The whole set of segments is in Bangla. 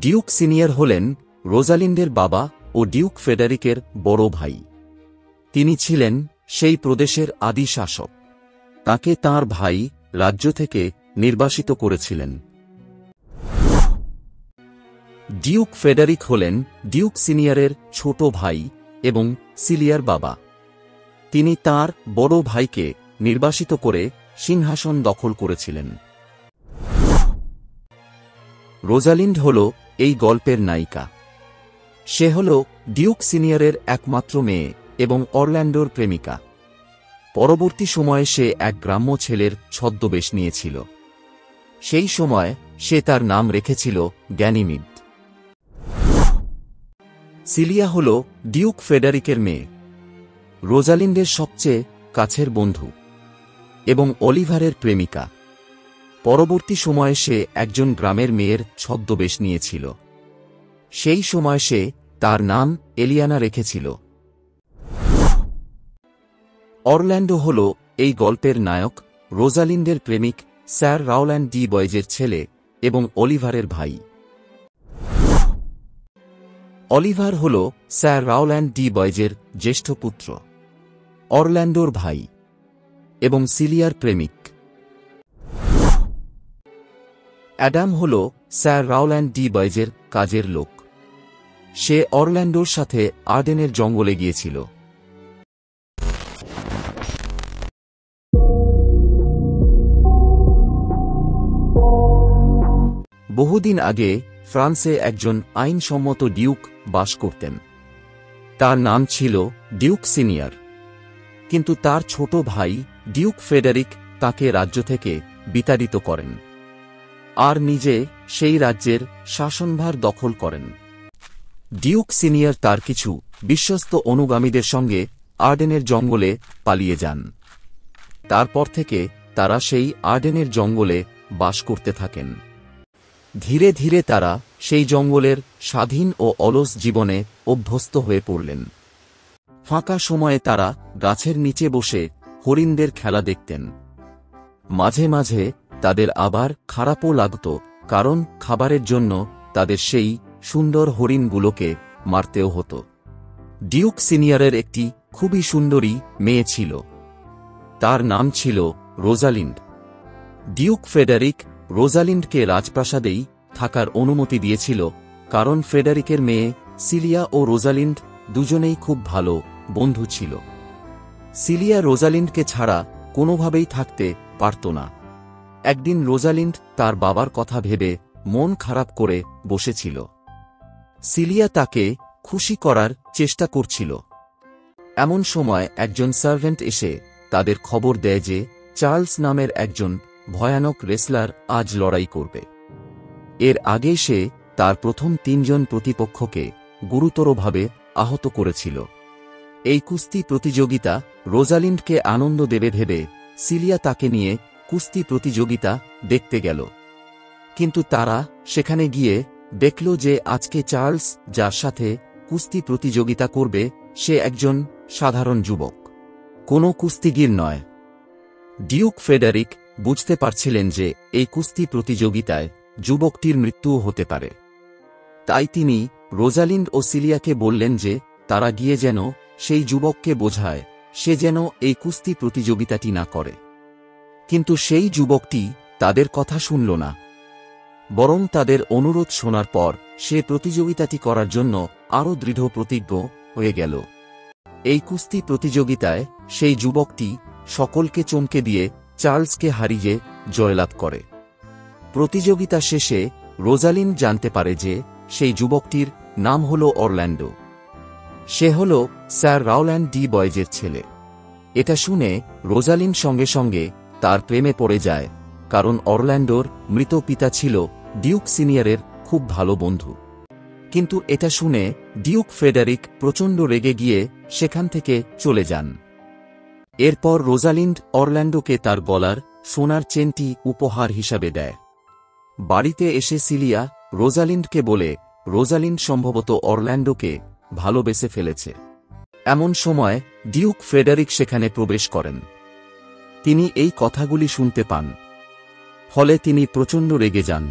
ডিউক সিনিয়র হলেন রোজালিন্ডের বাবা ও ডিউক ফেডারিকের বড় ভাই। তিনি ছিলেন সেই প্রদেশের আদি শাসক। তাকে তাঁর ভাই রাজ্য থেকে নির্বাসিত করেছিলেন। ডিউক ফেডারিক হলেন ডিউক সিনিয়রের ছোট ভাই এবং সিলিয়ার বাবা। তিনি তাঁর বড় ভাইকে নির্বাসিত করে সিংহাসন দখল করেছিলেন। রোজালিন্ড হল এই গল্পের নায়িকা। সে হল ডিউক সিনিয়রের একমাত্র মেয়ে এবং অরল্যান্ডোর প্রেমিকা। পরবর্তী সময়ে সে এক গ্রাম্য ছেলের ছদ্মবেশ নিয়েছিল। সেই সময় সে তার নাম রেখেছিল গ্যানিমিড। সিলিয়া হল ডিউক ফেডারিকের মেয়ে, রোজালিন্ডের সবচেয়ে কাছের বন্ধু এবং অলিভারের প্রেমিকা। পরবর্তী সময়ে সে একজন গ্রামের মেয়ের ছদ্মবেশ নিয়েছিল। সেই সময় সে তার নাম এলিয়ানা রেখেছিল। অরল্যান্ডো হল এই গল্পের নায়ক, রোজালিন্ডের প্রেমিক স্যার রাওল্যান্ড ডি বয়েজের ছেলে এবং অলিভারের ভাই। অলিভার হল স্যার রাওল্যান্ড ডি বয়েজের জ্যেষ্ঠ পুত্র, অরল্যান্ডোর ভাই এবং সিলিয়ার প্রেমিক। অ্যাডাম হল স্যার রাওল্যান্ড ডি বয়েজের কাজের লোক। সে অরল্যান্ডোর সাথে আর্ডেনের জঙ্গলে গিয়েছিল। বহুদিন আগে ফ্রান্সে একজন আইনসম্মত ডিউক বাস করতেন। তার নাম ছিল ডিউক সিনিয়র। কিন্তু তার ছোট ভাই ডিউক ফেডারিক তাকে রাজ্য থেকে বিতাড়িত করেন আর নিজে সেই রাজ্যের শাসনভার দখল করেন। ডিউক সিনিয়র তার কিছু বিশ্বস্ত অনুগামীদের সঙ্গে আর্ডেনের জঙ্গলে পালিয়ে যান। তারপর থেকে তারা সেই আর্ডেনের জঙ্গলে বাস করতে থাকেন। ধীরে ধীরে তারা সেই জঙ্গলের স্বাধীন ও অলস জীবনে অভ্যস্ত হয়ে পড়লেন। ফাঁকা সময়ে তারা গাছের নিচে বসে হরিণদের খেলা দেখতেন। মাঝে মাঝে তাদের আবার খারাপও লাগত, কারণ খাবারের জন্য তাদের সেই সুন্দর হরিণগুলোকে মারতেও হতো। ডিউক সিনিয়রের একটি খুবই সুন্দরী মেয়ে ছিল। তার নাম ছিল রোজালিন্ড। ডিউক ফেডারিক রোজালিন্ডকে রাজপ্রাসাদেই থাকার অনুমতি দিয়েছিল, কারণ ফেডারিকের মেয়ে সিলিয়া ও রোজালিন্ড দুজনেই খুব ভালো বন্ধু ছিল। সিলিয়া রোজালিন্ডকে ছাড়া কোনোভাবেই থাকতে পারত না। একদিন রোজালিন্ড তার বাবার কথা ভেবে মন খারাপ করে বসেছিল। সিলিয়া তাকে খুশি করার চেষ্টা করছিল। এমন সময় একজন সার্ভেন্ট এসে তাদের খবর দেয় যে চার্লস নামের একজন ভয়ানক রেসলার আজ লড়াই করবে। এর আগে সে তার প্রথম 3 জন প্রতিপক্ষকে গুরুতরভাবে আহত করেছিল। এই কুস্তি প্রতিযোগিতা রোজালিন্ডকে আনন্দ দেবে ভেবে সিলিয়া তাকে নিয়ে কুস্তি প্রতিযোগিতা দেখতে গেল। কিন্তু তারা সেখানে গিয়ে দেখল যে আজকে চার্লস যার সাথে কুস্তি প্রতিযোগিতা করবে সে একজন সাধারণ যুবক, কোনো কুস্তিগীর নয়। ডিউক ফেডারিক বুঝতে পারছিলেন যে এই কুস্তি প্রতিযোগিতায় যুবকটির মৃত্যুও হতে পারে। তাই তিনি রোজালিন্ড ও সিলিয়াকে বললেন যে তারা গিয়ে যেন সেই যুবককে বোঝায় সে যেন এই কুস্তি প্রতিযোগিতাটি না করে। কিন্তু সেই যুবকটি তাদের কথা শুনল না, বরং তাদের অনুরোধ শোনার পর সে প্রতিযোগিতাটি করার জন্য আরও দৃঢ় প্রতিজ্ঞ হয়ে গেল। এই কুস্তি প্রতিযোগিতায় সেই যুবকটি সকলকে চমকে দিয়ে চার্লসকে হারিয়ে জয়লাভ করে। প্রতিযোগিতা শেষে রোজালিন্ড জানতে পারে যে সেই যুবকটির নাম হল অরল্যান্ডো। সে হল স্যার রাওল্যান্ড ডি বয়েজের ছেলে। এটা শুনে রোজালিন্ড সঙ্গে সঙ্গে তার প্রেমে পড়ে যায়, কারণ অরল্যান্ডোর মৃত পিতা ছিল ডিউক সিনিয়রের খুব ভালো বন্ধু। কিন্তু এটা শুনে ডিউক ফেডারিক প্রচণ্ড রেগে গিয়ে সেখান থেকে চলে যান। এরপর রোজালিন্ড অরল্যান্ডোকে তার গলার সোনার চেনটি উপহার হিসাবে দেয়। বাড়িতে এসে সিলিয়া রোজালিন্ডকে বলে রোজালিন্ড সম্ভবত অরল্যান্ডোকে ভালোবেসে ফেলেছে। এমন সময় ডিউক ফেডারিক সেখানে প্রবেশ করেন। তিনি এই কথাগুলি শুনতে পান, ফলে তিনি প্রচণ্ড রেগে যান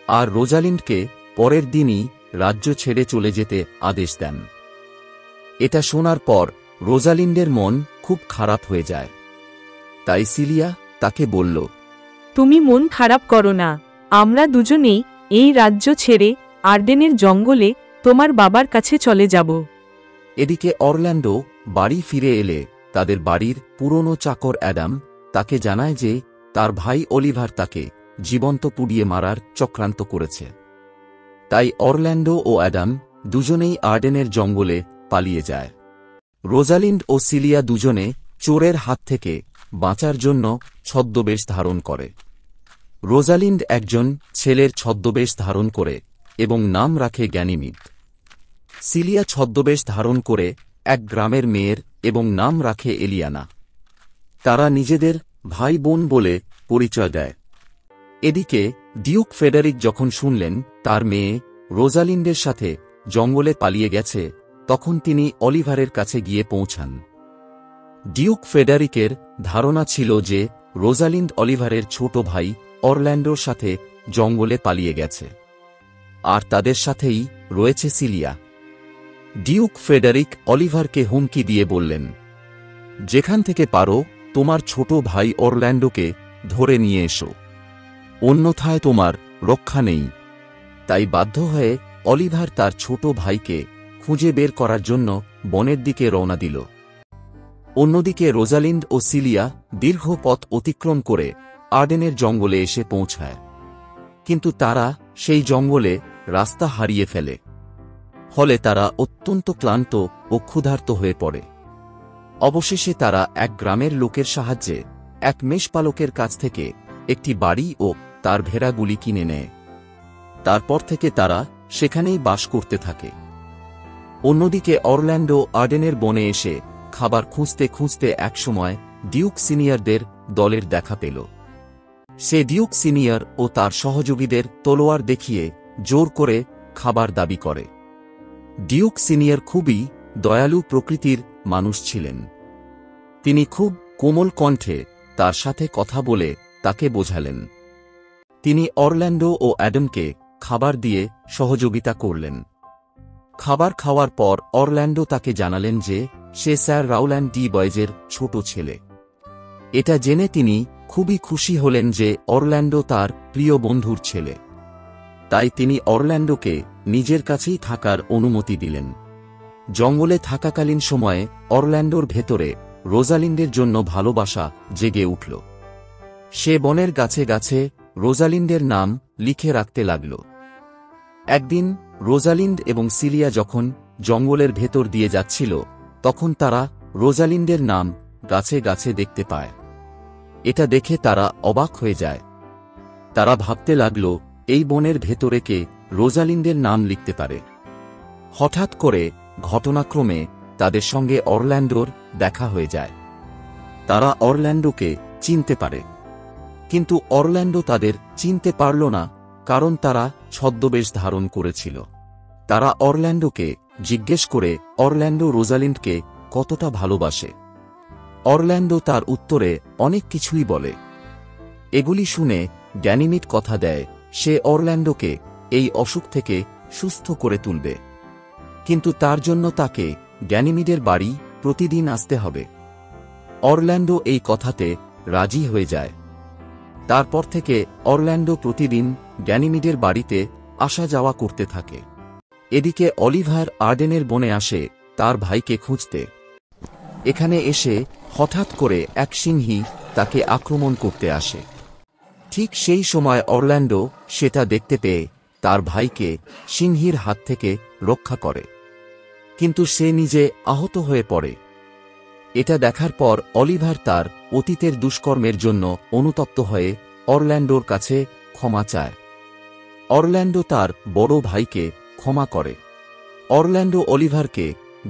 আর রোজালিন্ডকে পরের দিনই রাজ্য ছেড়ে চলে যেতে আদেশ দেন। এটা শোনার পর রোজালিন্ডের মন খুব খারাপ হয়ে যায়। তাই সিলিয়া তাকে বলল, তুমি মন খারাপ করো না, আমরা দুজনেই এই রাজ্য ছেড়ে আর্ডেনের জঙ্গলে তোমার বাবার কাছে চলে যাব। এদিকে অরল্যান্ডো বাড়ি ফিরে এলে তাদের বাড়ির পুরনো চাকর অ্যাডাম তাকে জানায় যে তার ভাই অলিভার তাকে জীবন্ত পুড়িয়ে মারার চক্রান্ত করেছে। তাই অরল্যান্ডো ও অ্যাডাম দুজনেই আর্ডেনের জঙ্গলে পালিয়ে যায়। রোজালিন্ড ও সিলিয়া দুজনে চোরের হাত থেকে বাঁচার জন্য ছদ্মবেশ ধারণ করে। রোজালিন্ড একজন ছেলের ছদ্মবেশ ধারণ করে এবং নাম রাখে গ্যানিমিড। সিলিয়া ছদ্মবেশ ধারণ করে এক গ্রামের মেয়ের এবং নাম রাখে এলিয়ানা। তারা নিজেদের ভাই বোন বলে পরিচয় দেয়। এদিকে ডিউক ফেডারিক যখন শুনলেন তার মেয়ে রোজালিন্ডের সাথে জঙ্গলে পালিয়ে গেছে, তখন তিনি অলিভারের কাছে গিয়ে পৌঁছান। ডিউক ফেডারিকের ধারণা ছিল যে রোজালিন্ড অলিভারের ছোট ভাই অরল্যান্ডোর সাথে জঙ্গলে পালিয়ে গেছে, আর তাদের সাথেই রয়েছে সিলিয়া। ডিউক ফেডারিক অলিভারকে হুমকি দিয়ে বললেন, যেখান থেকে পারো তোমার ছোট ভাই অরল্যান্ডোকে ধরে নিয়ে এসো, অন্যথায় তোমার রক্ষা নেই। তাই বাধ্য হয়ে অলিভার তার ছোট ভাইকে খুঁজে বের করার জন্য বনের দিকে রওনা দিল। অন্যদিকে রোজালিন্ড ও সিলিয়া দীর্ঘ পথ অতিক্রম করে আর্ডেনের জঙ্গলে এসে পৌঁছায়, কিন্তু তারা সেই জঙ্গলে রাস্তা হারিয়ে ফেলে। ফলে তারা অত্যন্ত ক্লান্ত ও ক্ষুধার্ত হয়ে পড়ে। অবশেষে তারা এক গ্রামের লোকের সাহায্যে এক মেষপালকের কাছ থেকে একটি বাড়ি ও তার ভেড়াগুলি কিনে নেয়। তারপর থেকে তারা সেখানেই বাস করতে থাকে। অন্যদিকে অরল্যান্ডো আর্ডেনের বনে এসে খাবার খুঁজতে খুঁজতে একসময় ডিউক সিনিয়রদের দলের দেখা পেল। সে ডিউক সিনিয়র ও তার সহযোগীদের তলোয়ার দেখিয়ে জোর করে খাবার দাবি করে। ডিউক সিনিয়র খুবই দয়ালু প্রকৃতির মানুষ ছিলেন। তিনি খুব কোমল কণ্ঠে তার সাথে কথা বলে তাকে বোঝালেন। তিনি অরল্যান্ডো ও অ্যাডামকে খাবার দিয়ে সহযোগিতা করলেন। খাবার খাওয়ার পর অরল্যান্ডো তাকে জানালেন যে সে স্যার রাউল্যান্ড ডি বয়েজের ছোট ছেলে। এটা জেনে তিনি খুবই খুশি হলেন যে অরল্যান্ডো তার প্রিয় বন্ধুর ছেলে। তাই তিনি অরল্যান্ডোকে নিজের কাছেই থাকার অনুমতি দিলেন। জঙ্গলে থাকাকালীন সময়ে অরল্যান্ডোর ভেতরে রোজালিন্ডের জন্য ভালোবাসা জেগে উঠল। সে বনের গাছে গাছে রোজালিন্ডের নাম লিখে রাখতে লাগল। একদিন রোজালিন্ড এবং সিলিয়া যখন জঙ্গলের ভেতর দিয়ে যাচ্ছিল, তখন তারা রোজালিন্ডের নাম গাছে গাছে দেখতে পায়। এটা দেখে তারা অবাক হয়ে যায়। তারা ভাবতে লাগল, এই বনের ভেতরে কে রোজালিন্ডের নাম লিখতে পারে। হঠাৎ করে ঘটনাক্রমে তাদের সঙ্গে অরল্যান্ডোর দেখা হয়ে যায়। তারা অরল্যান্ডোকে চিনতে পারে, কিন্তু অরল্যান্ডো তাদের চিনতে পারল না, কারণ তারা ছদ্মবেশ ধারণ করেছিল। তারা অরল্যান্ডোকে জিজ্ঞেস করে অরল্যান্ডো রোজালিন্ডকে কতটা ভালোবাসে। অরল্যান্ডো তার উত্তরে অনেক কিছুই বলে। এগুলি শুনে গ্যানিমিড কথা দেয় সে অরল্যান্ডোকে এই অসুখ থেকে সুস্থ করে তুলবে, কিন্তু তার জন্য তাকে গ্যানিমিডের বাড়ি প্রতিদিন আসতে হবে। অরল্যান্ডো এই কথাতে রাজি হয়ে যায়। তারপর থেকে অরল্যান্ডো প্রতিদিন গ্যানিমিডের বাড়িতে আসা যাওয়া করতে থাকে। এদিকে অলিভার আর্ডেনের বনে আসে তার ভাইকে খুঁজতে। এখানে এসে হঠাৎ করে এক সিংহী তাকে আক্রমণ করতে আসে। ঠিক সেই সময় অরল্যান্ডো সেটা দেখতে পেয়ে তার ভাইকে সিংহীর হাত থেকে রক্ষা করে, কিন্তু সে নিজে আহত হয়ে পড়ে। এটা দেখার পর অলিভার তার অতীতের দুষ্কর্মের জন্য অনুতপ্ত হয়ে অরল্যান্ডোর কাছে ক্ষমা চায়। অরল্যান্ডো তার বড় ভাইকে ক্ষমা করে। অরল্যান্ডো অলিভারকে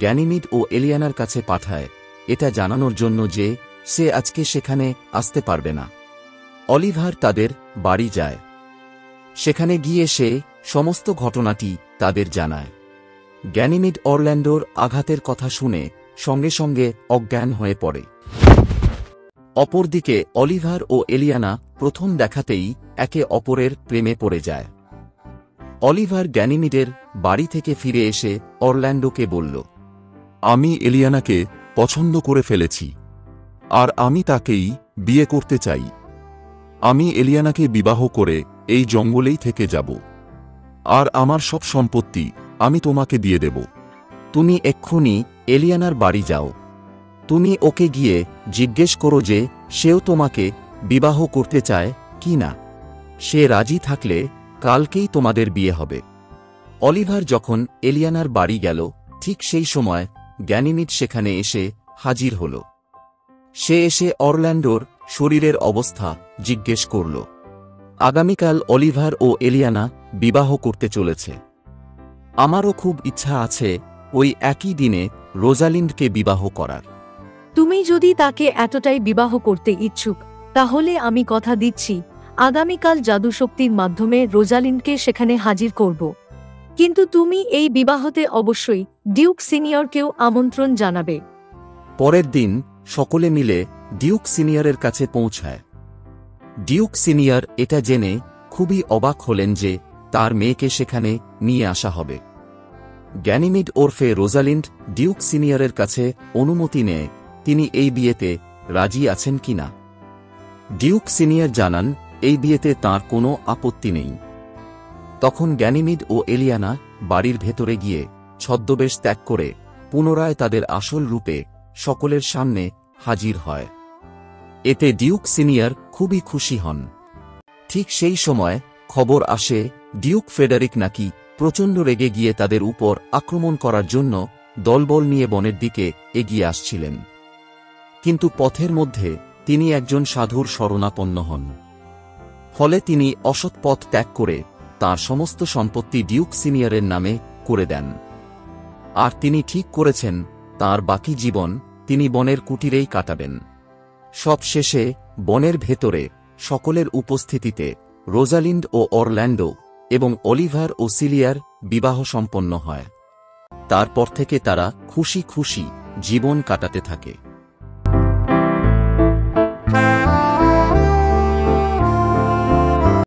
গ্যানিমিড ও এলিয়ানার কাছে পাঠায় এটা জানানোর জন্য যে সে আজকে সেখানে আসতে পারবে না। অলিভার তাদের বাড়ি যায়। সেখানে গিয়ে সে সমস্ত ঘটনাটি তাদের জানায়। গ্যানিমিড অরল্যান্ডোর আঘাতের কথা শুনে সঙ্গে সঙ্গে অজ্ঞান হয়ে পড়ে। অপরদিকে অলিভার ও এলিয়ানা প্রথম দেখাতেই একে অপরের প্রেমে পড়ে যায়। অলিভার গ্যানিমিডের বাড়ি থেকে ফিরে এসে অরল্যান্ডোকে বলল, আমি এলিয়ানাকে পছন্দ করে ফেলেছি, আর আমি তাকেই বিয়ে করতে চাই। আমি এলিয়ানাকে বিবাহ করে এই জঙ্গলেই থেকে যাব, আর আমার সব সম্পত্তি আমি তোমাকে দিয়ে দেব। তুমি এক্ষুনি এলিয়ানার বাড়ি যাও। তুমি ওকে গিয়ে জিজ্ঞেস করো যে সেও তোমাকে বিবাহ করতে চায় কি না। সে রাজি থাকলে কালকেই তোমাদের বিয়ে হবে। অলিভার যখন এলিয়ানার বাড়ি গেল, ঠিক সেই সময় গ্যানিমিড সেখানে এসে হাজির হল। সে এসে অরল্যান্ডোর শরীরের অবস্থা জিজ্ঞেস করল। আগামীকাল অলিভার ও এলিয়ানা বিবাহ করতে চলেছে। আমারও খুব ইচ্ছা আছে ওই একই দিনে রোজালিন্ডকে বিবাহ করার। তুমি যদি তাকে এতটাই বিবাহ করতে ইচ্ছুক, তাহলে আমি কথা দিচ্ছি আগামীকাল জাদুশক্তির মাধ্যমে রোজালিন্ডকে সেখানে হাজির করব। কিন্তু তুমি এই বিবাহতে অবশ্যই ডিউক সিনিয়রকেও আমন্ত্রণ জানাবে। পরের দিন সকলে মিলে ডিউক সিনিয়রের কাছে পৌঁছায়। ডিউক সিনিয়র এটা জেনে খুবই অবাক হলেন যে তার মেয়েকে সেখানে নিয়ে আসা হবে। গ্যানিমিড ওরফে রোজালিন্ড ডিউক সিনিয়রের কাছে অনুমতি নেয় তিনি এই বিয়েতে রাজি আছেন কিনা। ডিউক সিনিয়র জানান এই বিয়েতে তাঁর কোনো আপত্তি নেই। তখন গ্যানিমিড ও এলিয়ানা বাড়ির ভেতরে গিয়ে ছদ্মবেশ ত্যাগ করে পুনরায় তাদের আসল রূপে সকলের সামনে হাজির হয়। এতে ডিউক সিনিয়র খুবই খুশি হন। ঠিক সেই সময় খবর আসে ডিউক ফেডারিক নাকি প্রচণ্ড রেগে গিয়ে তাদের উপর আক্রমণ করার জন্য দলবল নিয়ে বনের দিকে এগিয়ে আসছিলেন। কিন্তু পথের মধ্যে তিনি একজন সাধুর শরণাপন্ন হন। ফলে তিনি অসৎ পথ ত্যাগ করে তাঁর সমস্ত সম্পত্তি ডিউক সিনিয়রের নামে করে দেন। আর তিনি ঠিক করেছেন তাঁর বাকি জীবন তিনি বনের কুটিরেই কাটাবেন। সব শেষে বনের ভেতরে সকলের উপস্থিতিতে রোজালিন্ড ও অরল্যান্ডো এবং অলিভার ও সিলিয়ার বিবাহ সম্পন্ন হয়। তারপর থেকে তারা খুশি খুশি জীবন কাটাতে থাকে।